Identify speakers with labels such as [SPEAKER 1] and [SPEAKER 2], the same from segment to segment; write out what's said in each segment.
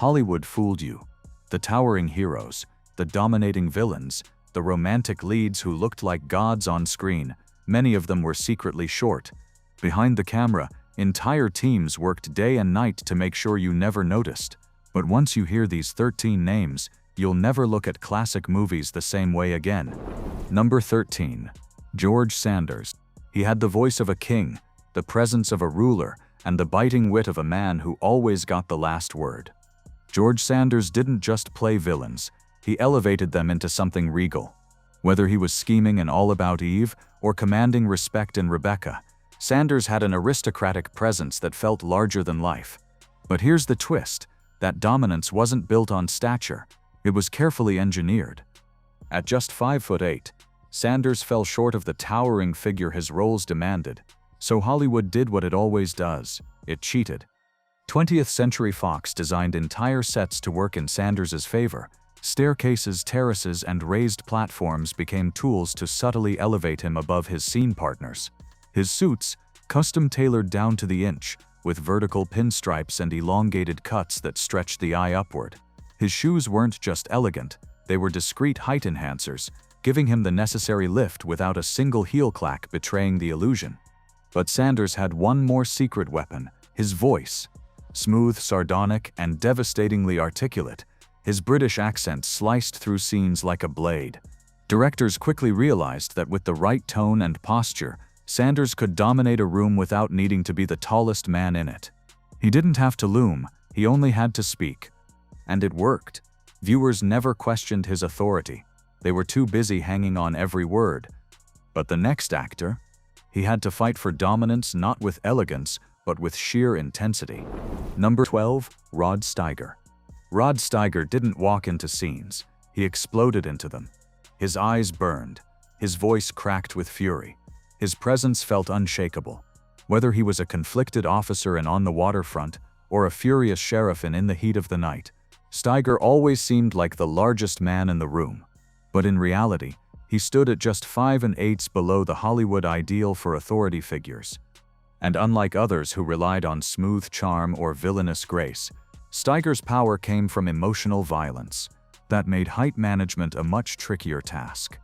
[SPEAKER 1] Hollywood fooled you. The towering heroes, the dominating villains, the romantic leads who looked like gods on screen, many of them were secretly short. Behind the camera, entire teams worked day and night to make sure you never noticed. But once you hear these 13 names, you'll never look at classic movies the same way again. Number 13. George Sanders. He had the voice of a king, the presence of a ruler, and the biting wit of a man who always got the last word. George Sanders didn't just play villains, he elevated them into something regal. Whether he was scheming in All About Eve or commanding respect in Rebecca, Sanders had an aristocratic presence that felt larger than life. But here's the twist, that dominance wasn't built on stature, it was carefully engineered. At just 5'8", Sanders fell short of the towering figure his roles demanded, so Hollywood did what it always does, it cheated. 20th Century Fox designed entire sets to work in Sanders's favor. Staircases, terraces, and raised platforms became tools to subtly elevate him above his scene partners. His suits, custom-tailored down to the inch, with vertical pinstripes and elongated cuts that stretched the eye upward. His shoes weren't just elegant, they were discreet height enhancers, giving him the necessary lift without a single heel clack betraying the illusion. But Sanders had one more secret weapon, his voice. Smooth, sardonic, and devastatingly articulate, his British accent sliced through scenes like a blade. Directors quickly realized that with the right tone and posture, Sanders could dominate a room without needing to be the tallest man in it. He didn't have to loom, he only had to speak. And it worked. Viewers never questioned his authority. They were too busy hanging on every word. But the next actor? He had to fight for dominance not with elegance, but with sheer intensity. Number 12. Rod Steiger. Rod Steiger didn't walk into scenes, he exploded into them. His eyes burned, his voice cracked with fury. His presence felt unshakable. Whether he was a conflicted officer in On the Waterfront or a furious sheriff in the Heat of the Night, Steiger always seemed like the largest man in the room. But in reality, he stood at just 5 1/8 below the Hollywood ideal for authority figures. And unlike others who relied on smooth charm or villainous grace, Steiger's power came from emotional violence. That made height management a much trickier task.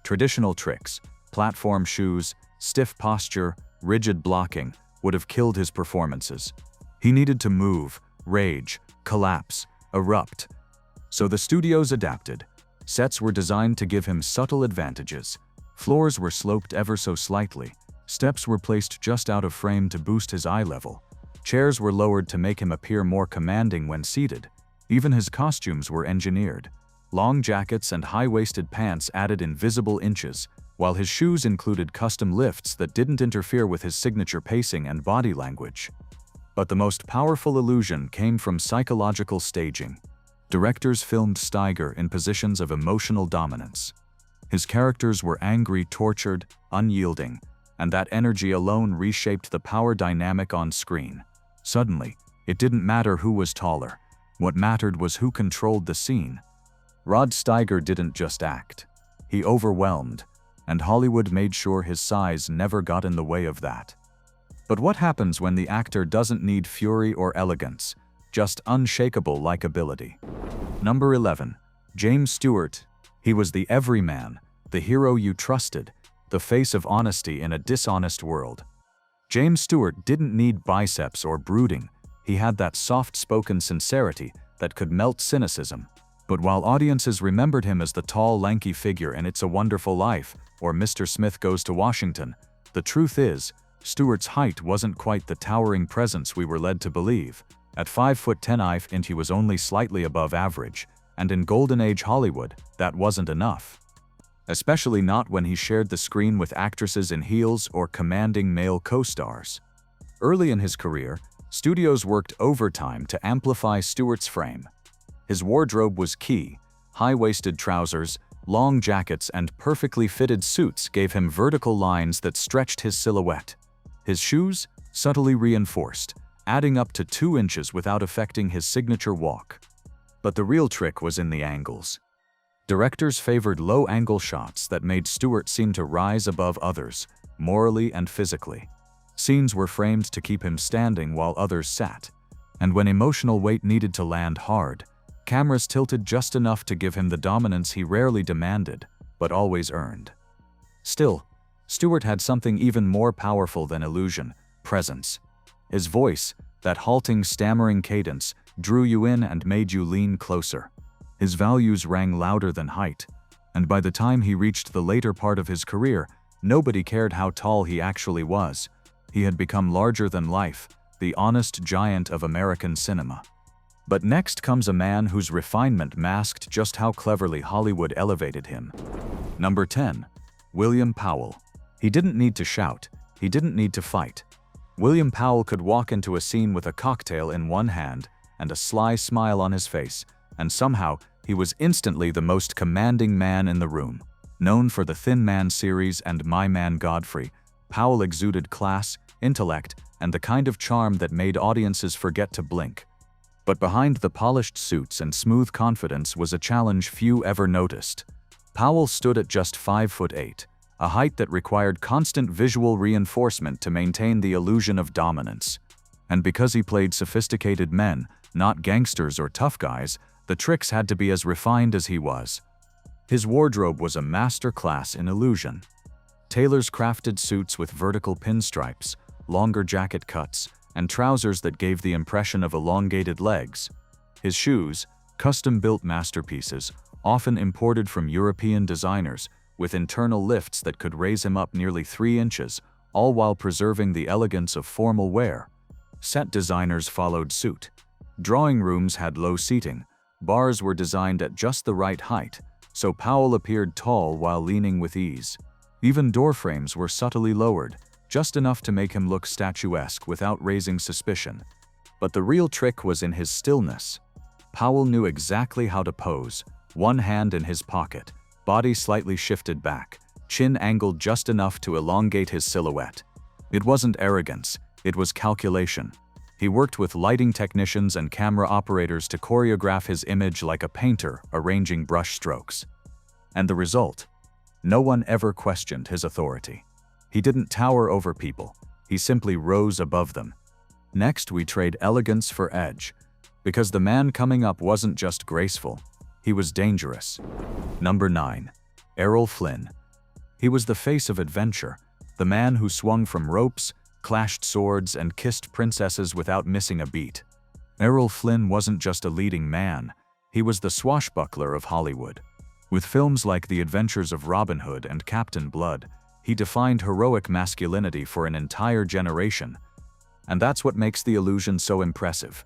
[SPEAKER 1] Traditional tricks, platform shoes, stiff posture, rigid blocking, would have killed his performances. He needed to move, rage, collapse, erupt. So the studios adapted. Sets were designed to give him subtle advantages. Floors were sloped ever so slightly. Steps were placed just out of frame to boost his eye level. Chairs were lowered to make him appear more commanding when seated. Even his costumes were engineered. Long jackets and high-waisted pants added invisible inches, while his shoes included custom lifts that didn't interfere with his signature pacing and body language. But the most powerful illusion came from psychological staging. Directors filmed Steiger in positions of emotional dominance. His characters were angry, tortured, unyielding, and that energy alone reshaped the power dynamic on screen. Suddenly, it didn't matter who was taller. What mattered was who controlled the scene. Rod Steiger didn't just act. He overwhelmed, and Hollywood made sure his size never got in the way of that. But what happens when the actor doesn't need fury or elegance, just unshakable likability? Number 11. James Stewart. He was the everyman, the hero you trusted, the face of honesty in a dishonest world. James Stewart didn't need biceps or brooding, he had that soft-spoken sincerity that could melt cynicism. But while audiences remembered him as the tall, lanky figure in It's a Wonderful Life or Mr. Smith Goes to Washington, the truth is, Stewart's height wasn't quite the towering presence we were led to believe. At 5'10", he was only slightly above average, and in Golden Age Hollywood, that wasn't enough. Especially not when he shared the screen with actresses in heels or commanding male co-stars. Early in his career, studios worked overtime to amplify Stewart's frame. His wardrobe was key. High-waisted trousers, long jackets, and perfectly fitted suits gave him vertical lines that stretched his silhouette. His shoes, subtly reinforced, adding up to 2 inches without affecting his signature walk. But the real trick was in the angles. Directors favored low-angle shots that made Stewart seem to rise above others, morally and physically. Scenes were framed to keep him standing while others sat. And when emotional weight needed to land hard, cameras tilted just enough to give him the dominance he rarely demanded, but always earned. Still, Stewart had something even more powerful than illusion: presence. His voice, that halting, stammering cadence, drew you in and made you lean closer. His values rang louder than height, and by the time he reached the later part of his career, nobody cared how tall he actually was. He had become larger than life, the honest giant of American cinema. But next comes a man whose refinement masked just how cleverly Hollywood elevated him. Number 10. William Powell. He didn't need to shout. He didn't need to fight. William Powell could walk into a scene with a cocktail in one hand and a sly smile on his face, and somehow he was instantly the most commanding man in the room. Known for the Thin Man series and My Man Godfrey, Powell exuded class, intellect, and the kind of charm that made audiences forget to blink. But behind the polished suits and smooth confidence was a challenge few ever noticed. Powell stood at just 5'8", a height that required constant visual reinforcement to maintain the illusion of dominance. And because he played sophisticated men, not gangsters or tough guys, the tricks had to be as refined as he was. His wardrobe was a master-class in illusion. Tailors crafted suits with vertical pinstripes, longer jacket cuts, and trousers that gave the impression of elongated legs. His shoes, custom-built masterpieces, often imported from European designers, with internal lifts that could raise him up nearly 3 inches, all while preserving the elegance of formal wear. Set designers followed suit. Drawing rooms had low seating. Bars were designed at just the right height, so Powell appeared tall while leaning with ease. Even door frames were subtly lowered, just enough to make him look statuesque without raising suspicion. But the real trick was in his stillness. Powell knew exactly how to pose, one hand in his pocket, body slightly shifted back, chin angled just enough to elongate his silhouette. It wasn't arrogance, it was calculation. He worked with lighting technicians and camera operators to choreograph his image like a painter arranging brush strokes. And the result? No one ever questioned his authority. He didn't tower over people, he simply rose above them. Next, we trade elegance for edge, because the man coming up wasn't just graceful, he was dangerous. Number 9. Errol Flynn. He was the face of adventure, the man who swung from ropes, clashed swords, and kissed princesses without missing a beat. Errol Flynn wasn't just a leading man, he was the swashbuckler of Hollywood. With films like The Adventures of Robin Hood and Captain Blood, he defined heroic masculinity for an entire generation. And that's what makes the illusion so impressive.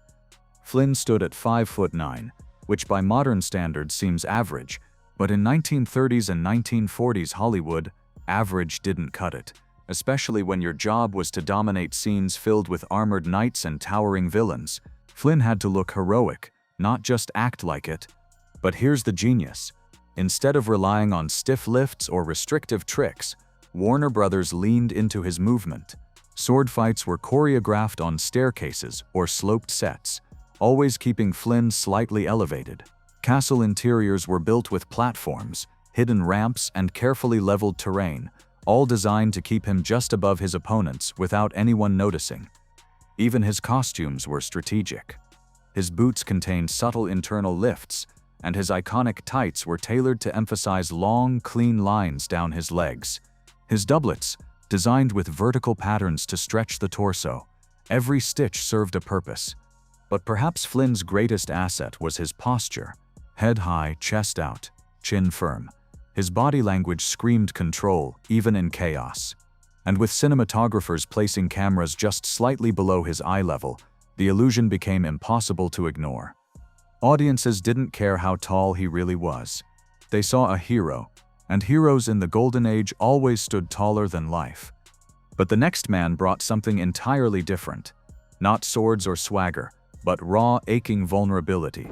[SPEAKER 1] Flynn stood at 5'9", which by modern standards seems average, but in 1930s and 1940s Hollywood, average didn't cut it, especially when your job was to dominate scenes filled with armored knights and towering villains. Flynn had to look heroic, not just act like it. But here's the genius. Instead of relying on stiff lifts or restrictive tricks, Warner Brothers leaned into his movement. Sword fights were choreographed on staircases or sloped sets, always keeping Flynn slightly elevated. Castle interiors were built with platforms, hidden ramps, and carefully leveled terrain, all designed to keep him just above his opponents without anyone noticing. Even his costumes were strategic. His boots contained subtle internal lifts, and his iconic tights were tailored to emphasize long, clean lines down his legs. His doublets, designed with vertical patterns to stretch the torso, every stitch served a purpose. But perhaps Flynn's greatest asset was his posture. Head high, chest out, chin firm. His body language screamed control, even in chaos. And with cinematographers placing cameras just slightly below his eye level, the illusion became impossible to ignore. Audiences didn't care how tall he really was. They saw a hero, and heroes in the Golden Age always stood taller than life. But the next man brought something entirely different. Not swords or swagger, but raw, aching vulnerability.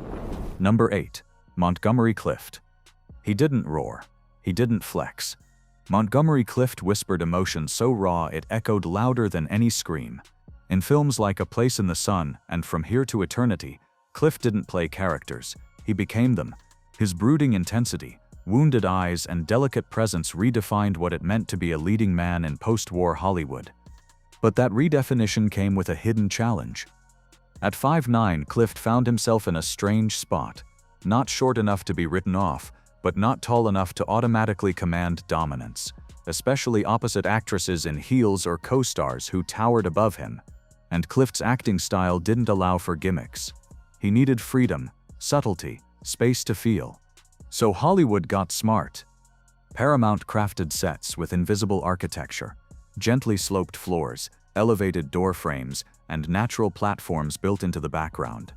[SPEAKER 1] Number 8. Montgomery Clift. He didn't roar. He didn't flex. Montgomery Clift whispered emotion so raw it echoed louder than any scream. In films like A Place in the Sun and From Here to Eternity, Clift didn't play characters, he became them. His brooding intensity, wounded eyes, and delicate presence redefined what it meant to be a leading man in post-war Hollywood. But that redefinition came with a hidden challenge. At 5'9", Clift found himself in a strange spot. Not short enough to be written off, but not tall enough to automatically command dominance, especially opposite actresses in heels or co-stars who towered above him. And Clift's acting style didn't allow for gimmicks. He needed freedom, subtlety, space to feel. So Hollywood got smart. Paramount crafted sets with invisible architecture, gently sloped floors, elevated door frames, and natural platforms built into the background.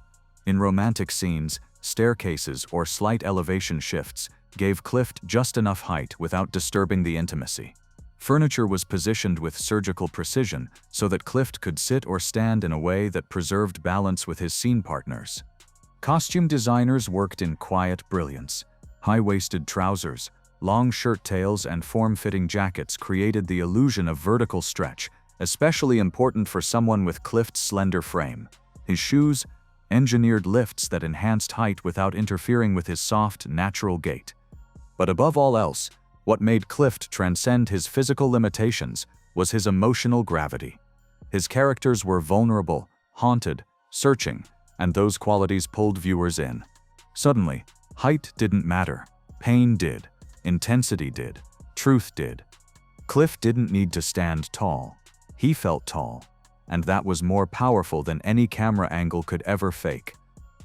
[SPEAKER 1] In romantic scenes, staircases or slight elevation shifts gave Clift just enough height without disturbing the intimacy. Furniture was positioned with surgical precision so that Clift could sit or stand in a way that preserved balance with his scene partners. Costume designers worked in quiet brilliance. High-waisted trousers, long shirt tails, and form-fitting jackets created the illusion of vertical stretch, especially important for someone with Clift's slender frame. His shoes, engineered lifts that enhanced height without interfering with his soft, natural gait. But above all else, what made Clift transcend his physical limitations was his emotional gravity. His characters were vulnerable, haunted, searching, and those qualities pulled viewers in. Suddenly, height didn't matter. Pain did. Intensity did. Truth did. Clift didn't need to stand tall. He felt tall, and that was more powerful than any camera angle could ever fake.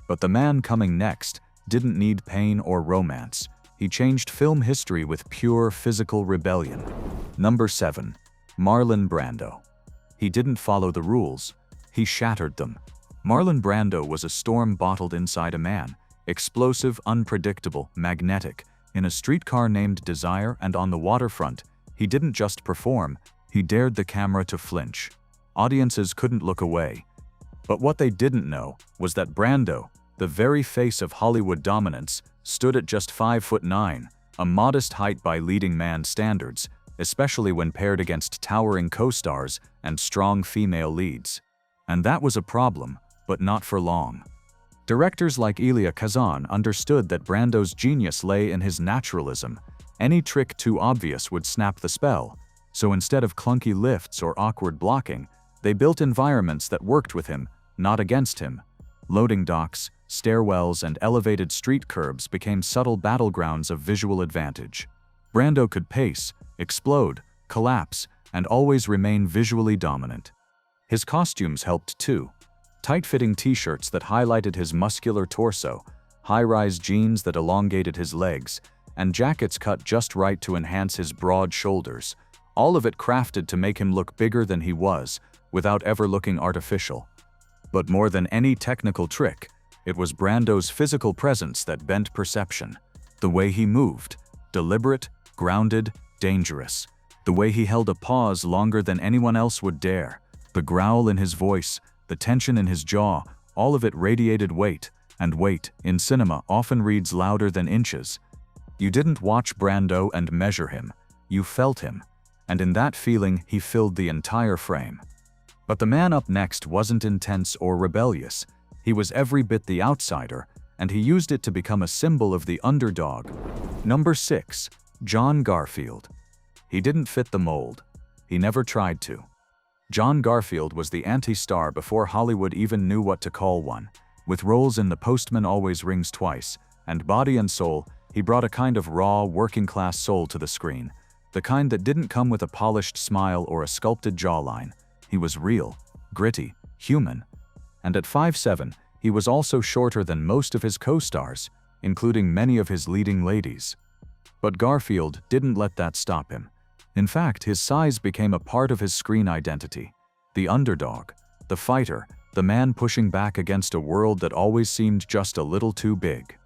[SPEAKER 1] But the man coming next didn't need pain or romance. He changed film history with pure physical rebellion. Number 7. Marlon Brando. He didn't follow the rules. He shattered them. Marlon Brando was a storm bottled inside a man, explosive, unpredictable, magnetic. In a streetcar named Desire and on the waterfront, he didn't just perform, he dared the camera to flinch. Audiences couldn't look away. But what they didn't know was that Brando, the very face of Hollywood dominance, stood at just 5'9", a modest height by leading man standards, especially when paired against towering co-stars and strong female leads. And that was a problem, but not for long. Directors like Elia Kazan understood that Brando's genius lay in his naturalism. Any trick too obvious would snap the spell. So instead of clunky lifts or awkward blocking, they built environments that worked with him, not against him. Loading docks, stairwells, and elevated street curbs became subtle battlegrounds of visual advantage. Brando could pace, explode, collapse, and always remain visually dominant. His costumes helped too. Tight-fitting t-shirts that highlighted his muscular torso, high-rise jeans that elongated his legs, and jackets cut just right to enhance his broad shoulders. All of it crafted to make him look bigger than he was, without ever looking artificial. But more than any technical trick, it was Brando's physical presence that bent perception. The way he moved, deliberate, grounded, dangerous. The way he held a pause longer than anyone else would dare. The growl in his voice, the tension in his jaw, all of it radiated weight, and weight, in cinema, often reads louder than inches. You didn't watch Brando and measure him, you felt him. And in that feeling, he filled the entire frame. But the man up next wasn't intense or rebellious. He was every bit the outsider, and he used it to become a symbol of the underdog. Number 6. John Garfield. He didn't fit the mold. He never tried to. John Garfield was the anti-star before Hollywood even knew what to call one. With roles in The Postman Always Rings Twice and Body and Soul, he brought a kind of raw, working-class soul to the screen. The kind that didn't come with a polished smile or a sculpted jawline. He was real, gritty, human. And at 5'7", he was also shorter than most of his co-stars, including many of his leading ladies. But Garfield didn't let that stop him. In fact, his size became a part of his screen identity. The underdog, the fighter, the man pushing back against a world that always seemed just a little too big.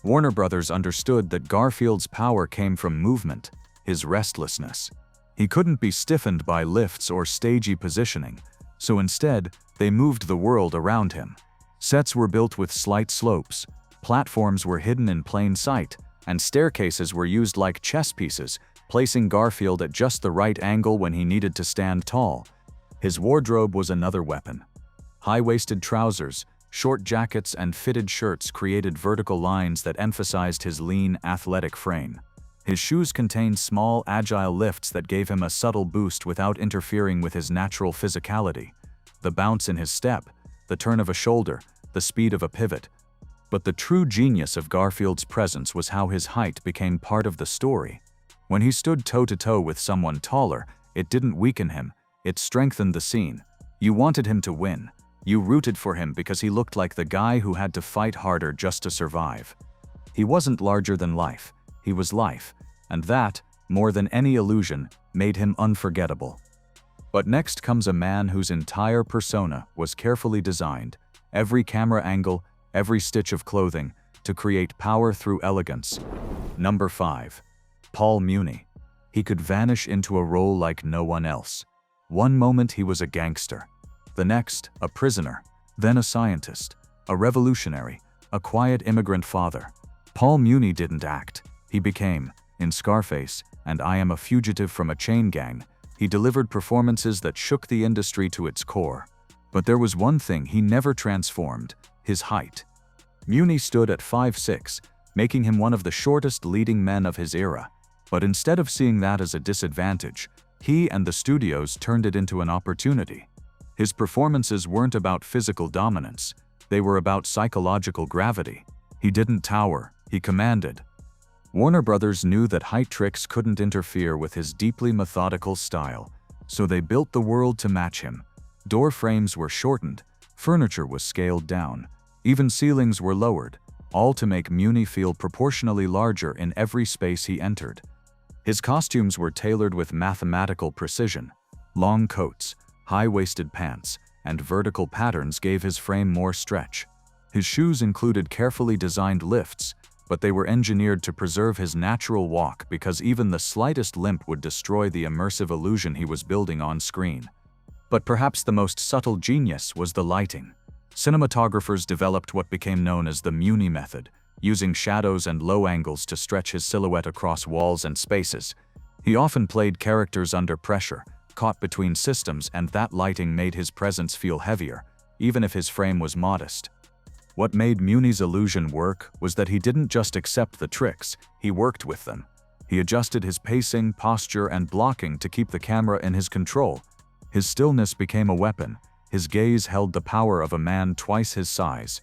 [SPEAKER 1] Warner Brothers understood that Garfield's power came from movement, his restlessness. He couldn't be stiffened by lifts or stagey positioning, so instead, they moved the world around him. Sets were built with slight slopes, platforms were hidden in plain sight, and staircases were used like chess pieces, placing Garfield at just the right angle when he needed to stand tall. His wardrobe was another weapon. High-waisted trousers, short jackets, and fitted shirts created vertical lines that emphasized his lean, athletic frame. His shoes contained small, agile lifts that gave him a subtle boost without interfering with his natural physicality. The bounce in his step, the turn of a shoulder, the speed of a pivot. But the true genius of Garfield's presence was how his height became part of the story. When he stood toe-to-toe with someone taller, it didn't weaken him, it strengthened the scene. You wanted him to win. You rooted for him because he looked like the guy who had to fight harder just to survive. He wasn't larger than life, he was life, and that, more than any illusion, made him unforgettable. But next comes a man whose entire persona was carefully designed, every camera angle, every stitch of clothing, to create power through elegance. Number 5. Paul Muni. He could vanish into a role like no one else. One moment he was a gangster, the next, a prisoner, then a scientist, a revolutionary, a quiet immigrant father. Paul Muni didn't act, he became. In Scarface and I Am a Fugitive from a Chain Gang, he delivered performances that shook the industry to its core. But there was one thing he never transformed: his height. Muni stood at 5'6", making him one of the shortest leading men of his era. But instead of seeing that as a disadvantage, he and the studios turned it into an opportunity. His performances weren't about physical dominance, they were about psychological gravity. He didn't tower, he commanded. Warner Brothers knew that height tricks couldn't interfere with his deeply methodical style, so they built the world to match him. Door frames were shortened, furniture was scaled down, even ceilings were lowered, all to make Muni feel proportionally larger in every space he entered. His costumes were tailored with mathematical precision. Long coats, high-waisted pants, and vertical patterns gave his frame more stretch. His shoes included carefully designed lifts, but they were engineered to preserve his natural walk because even the slightest limp would destroy the immersive illusion he was building on screen. But perhaps the most subtle genius was the lighting. Cinematographers developed what became known as the Muni method, using shadows and low angles to stretch his silhouette across walls and spaces. He often played characters under pressure, caught between systems, and that lighting made his presence feel heavier, even if his frame was modest. What made Muni's illusion work was that he didn't just accept the tricks, he worked with them. He adjusted his pacing, posture, and blocking to keep the camera in his control. His stillness became a weapon, his gaze held the power of a man twice his size.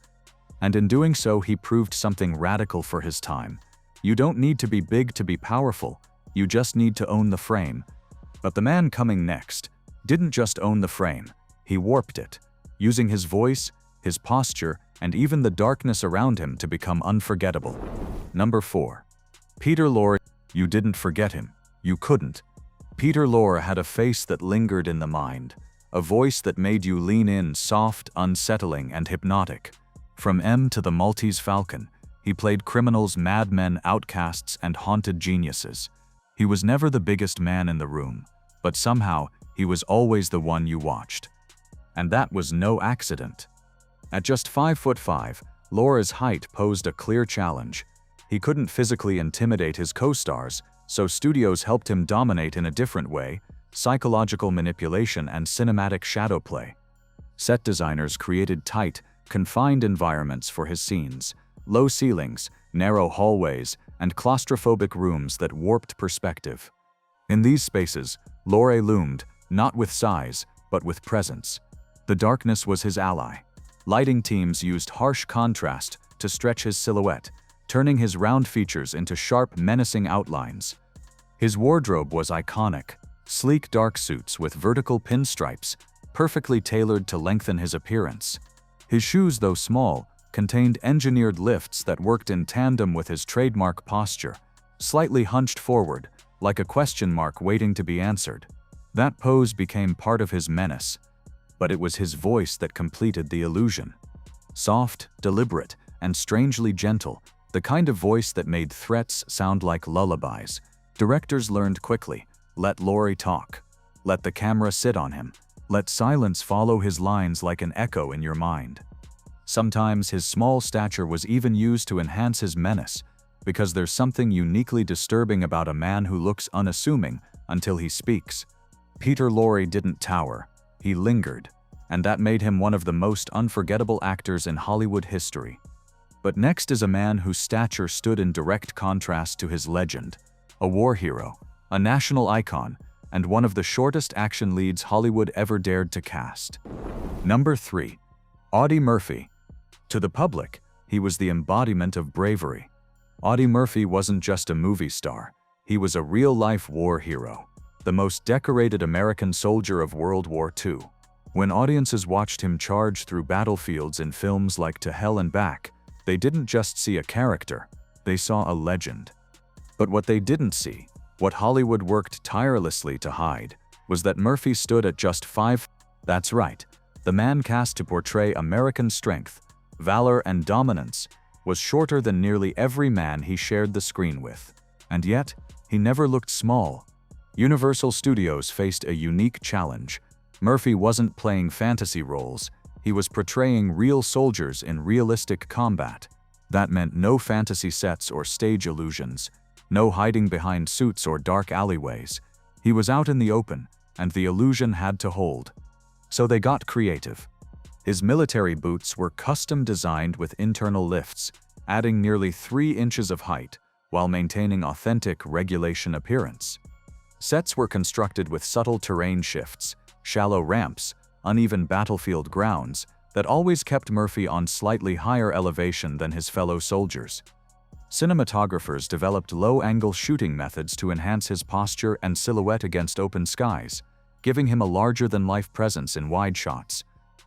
[SPEAKER 1] And in doing so, he proved something radical for his time. You don't need to be big to be powerful, you just need to own the frame. But the man coming next didn't just own the frame, he warped it, using his voice, his posture, and even the darkness around him to become unforgettable. Number 4. Peter Lorre. You didn't forget him. You couldn't. Peter Lorre had a face that lingered in the mind, a voice that made you lean in, soft, unsettling, and hypnotic. From M to the Maltese Falcon, he played criminals, madmen, outcasts, and haunted geniuses. He was never the biggest man in the room, but somehow he was always the one you watched. And that was no accident. At just 5'5", Lorre's height posed a clear challenge. He couldn't physically intimidate his co-stars, so studios helped him dominate in a different way: psychological manipulation and cinematic shadow play. Set designers created tight, confined environments for his scenes: low ceilings, narrow hallways, and claustrophobic rooms that warped perspective. In these spaces, Lorre loomed, not with size, but with presence. The darkness was his ally. Lighting teams used harsh contrast to stretch his silhouette, turning his round features into sharp, menacing outlines. His wardrobe was iconic: sleek dark suits with vertical pinstripes, perfectly tailored to lengthen his appearance. His shoes, though small, contained engineered lifts that worked in tandem with his trademark posture, slightly hunched forward, like a question mark waiting to be answered. That pose became part of his menace. But it was his voice that completed the illusion. Soft, deliberate, and strangely gentle, the kind of voice that made threats sound like lullabies. Directors learned quickly: let Lorre talk. Let the camera sit on him. Let silence follow his lines like an echo in your mind. Sometimes his small stature was even used to enhance his menace, because there's something uniquely disturbing about a man who looks unassuming until he speaks. Peter Lorre didn't tower. He lingered, and that made him one of the most unforgettable actors in Hollywood history. But next is a man whose stature stood in direct contrast to his legend: a war hero, a national icon, and one of the shortest action leads Hollywood ever dared to cast. Number 3. Audie Murphy. To the public, he was the embodiment of bravery. Audie Murphy wasn't just a movie star, he was a real-life war hero, the most decorated American soldier of World War II. When audiences watched him charge through battlefields in films like To Hell and Back, they didn't just see a character, they saw a legend. But what they didn't see, what Hollywood worked tirelessly to hide, was that Murphy stood at just 5. That's right, the man cast to portray American strength, valor, and dominance was shorter than nearly every man he shared the screen with. And yet, he never looked small. Universal Studios faced a unique challenge. Murphy wasn't playing fantasy roles, he was portraying real soldiers in realistic combat. That meant no fantasy sets or stage illusions, no hiding behind suits or dark alleyways. He was out in the open, and the illusion had to hold. So they got creative. His military boots were custom designed with internal lifts, adding nearly 3 inches of height, while maintaining authentic regulation appearance. Sets were constructed with subtle terrain shifts, shallow ramps, uneven battlefield grounds that always kept Murphy on slightly higher elevation than his fellow soldiers. Cinematographers developed low-angle shooting methods to enhance his posture and silhouette against open skies, giving him a larger-than-life presence in wide shots.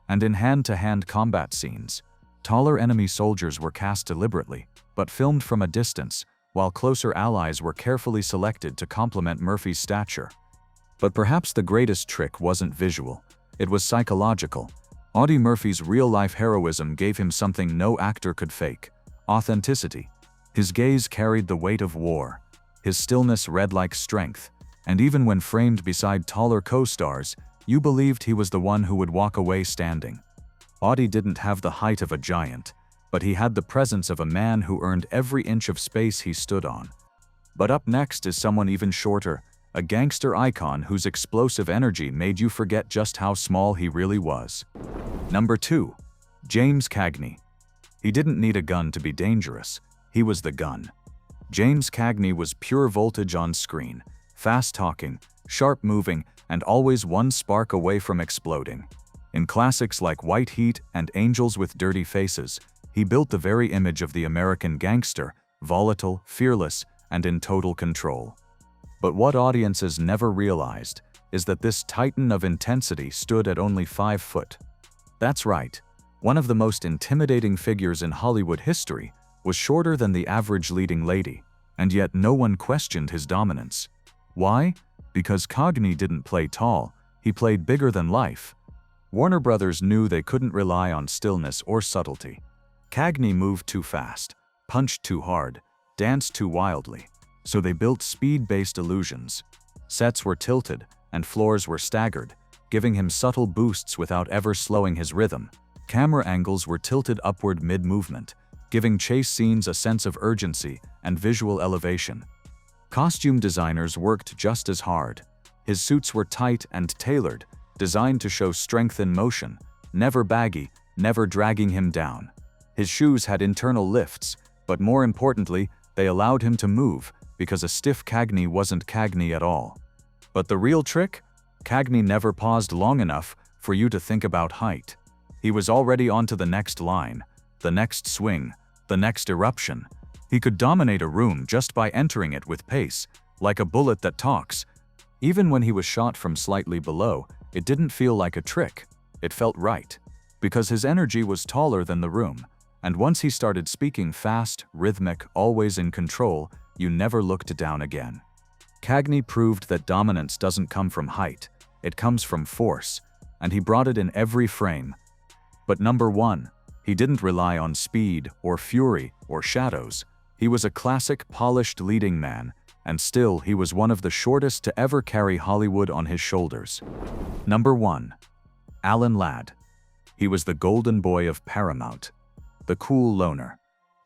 [SPEAKER 1] And in hand-to-hand combat scenes, taller enemy soldiers were cast deliberately, but filmed from a distance, while closer allies were carefully selected to complement Murphy's stature. But perhaps the greatest trick wasn't visual, it was psychological. Audie Murphy's real-life heroism gave him something no actor could fake: authenticity. His gaze carried the weight of war, his stillness read like strength, and even when framed beside taller co-stars, you believed he was the one who would walk away standing. Audie didn't have the height of a giant, but he had the presence of a man who earned every inch of space he stood on. But up next is someone even shorter, a gangster icon whose explosive energy made you forget just how small he really was. Number 2. James Cagney. He didn't need a gun to be dangerous, he was the gun. James Cagney was pure voltage on screen, fast-talking, sharp-moving, and always one spark away from exploding. In classics like White Heat and Angels with Dirty Faces, he built the very image of the American gangster, volatile, fearless, and in total control. But what audiences never realized is that this titan of intensity stood at only 5 foot. That's right, one of the most intimidating figures in Hollywood history was shorter than the average leading lady, and yet no one questioned his dominance. Why? Because Cagney didn't play tall, he played bigger than life. Warner Brothers knew they couldn't rely on stillness or subtlety. Cagney moved too fast, punched too hard, danced too wildly, so they built speed-based illusions. Sets were tilted, and floors were staggered, giving him subtle boosts without ever slowing his rhythm. Camera angles were tilted upward mid-movement, giving chase scenes a sense of urgency and visual elevation. Costume designers worked just as hard. His suits were tight and tailored, designed to show strength in motion, never baggy, never dragging him down. His shoes had internal lifts, but more importantly, they allowed him to move, because a stiff Cagney wasn't Cagney at all. But the real trick? Cagney never paused long enough for you to think about height. He was already onto the next line, the next swing, the next eruption. He could dominate a room just by entering it with pace, like a bullet that talks. Even when he was shot from slightly below, it didn't feel like a trick. It felt right, because his energy was taller than the room, and once he started speaking fast, rhythmic, always in control, you never looked down again. Cagney proved that dominance doesn't come from height, it comes from force, and he brought it in every frame. But number 1, he didn't rely on speed or fury or shadows. He was a classic, polished leading man, and still he was one of the shortest to ever carry Hollywood on his shoulders. Number 1. Alan Ladd. He was the golden boy of Paramount. The cool loner.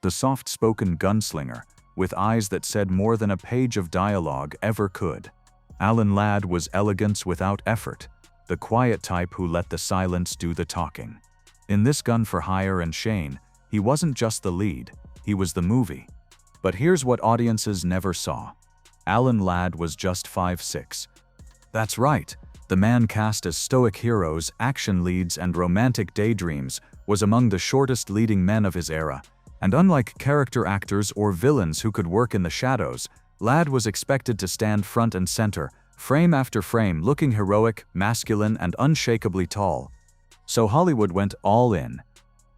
[SPEAKER 1] The soft-spoken gunslinger, with eyes that said more than a page of dialogue ever could. Alan Ladd was elegance without effort, the quiet type who let the silence do the talking. In this Gun for Hire and Shane, he wasn't just the lead, he was the movie. But here's what audiences never saw. Alan Ladd was just 5'6". That's right, the man cast as stoic heroes, action leads, and romantic daydreams was among the shortest leading men of his era, and unlike character actors or villains who could work in the shadows, Ladd was expected to stand front and center, frame after frame, looking heroic, masculine, and unshakably tall. So Hollywood went all in.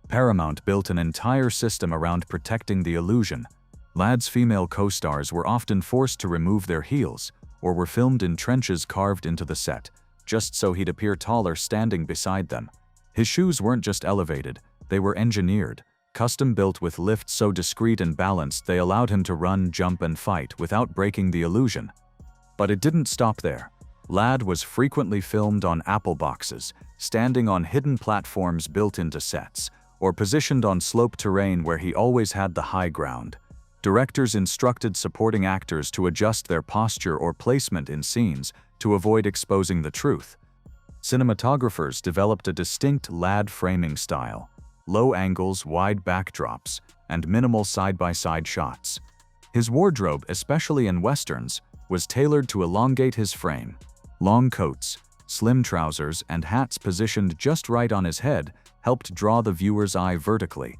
[SPEAKER 1] Paramount built an entire system around protecting the illusion. Ladd's female co-stars were often forced to remove their heels, or were filmed in trenches carved into the set, just so he'd appear taller standing beside them. His shoes weren't just elevated, they were engineered, custom-built with lifts so discreet and balanced they allowed him to run, jump, and fight without breaking the illusion. But it didn't stop there. Ladd was frequently filmed on apple boxes, standing on hidden platforms built into sets, or positioned on sloped terrain where he always had the high ground. Directors instructed supporting actors to adjust their posture or placement in scenes to avoid exposing the truth. Cinematographers developed a distinct Ladd framing style: low angles, wide backdrops, and minimal side-by-side shots. His wardrobe, especially in westerns, was tailored to elongate his frame. Long coats, slim trousers, and hats positioned just right on his head helped draw the viewer's eye vertically.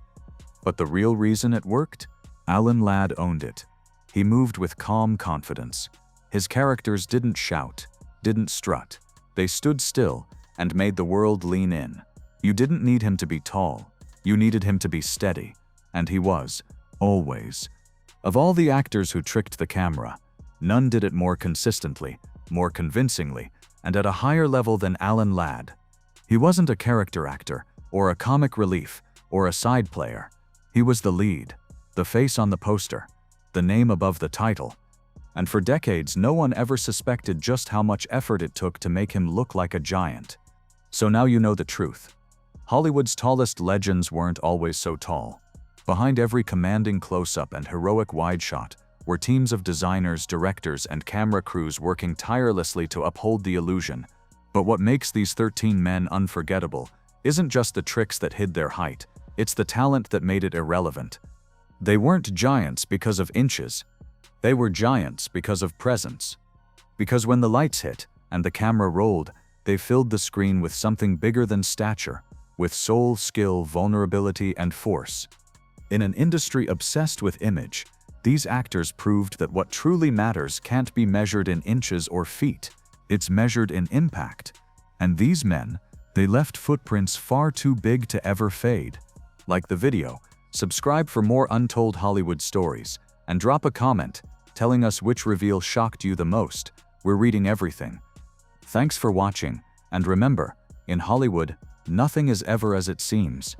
[SPEAKER 1] But the real reason it worked? Alan Ladd owned it. He moved with calm confidence. His characters didn't shout, didn't strut. They stood still and made the world lean in. You didn't need him to be tall. You needed him to be steady. And he was, always. Of all the actors who tricked the camera, none did it more consistently, more convincingly, and at a higher level than Alan Ladd. He wasn't a character actor, or a comic relief, or a side player. He was the lead, the face on the poster, the name above the title. And for decades, no one ever suspected just how much effort it took to make him look like a giant. So now you know the truth. Hollywood's tallest legends weren't always so tall. Behind every commanding close-up and heroic wide shot were teams of designers, directors, and camera crews working tirelessly to uphold the illusion. But what makes these 13 men unforgettable isn't just the tricks that hid their height, it's the talent that made it irrelevant. They weren't giants because of inches. They were giants because of presence. Because when the lights hit and the camera rolled, they filled the screen with something bigger than stature, with soul, skill, vulnerability, and force. In an industry obsessed with image, these actors proved that what truly matters can't be measured in inches or feet. It's measured in impact. And these men, they left footprints far too big to ever fade. Like the video, subscribe for more untold Hollywood stories, and drop a comment telling us which reveal shocked you the most. We're reading everything. Thanks for watching, and remember, in Hollywood, nothing is ever as it seems.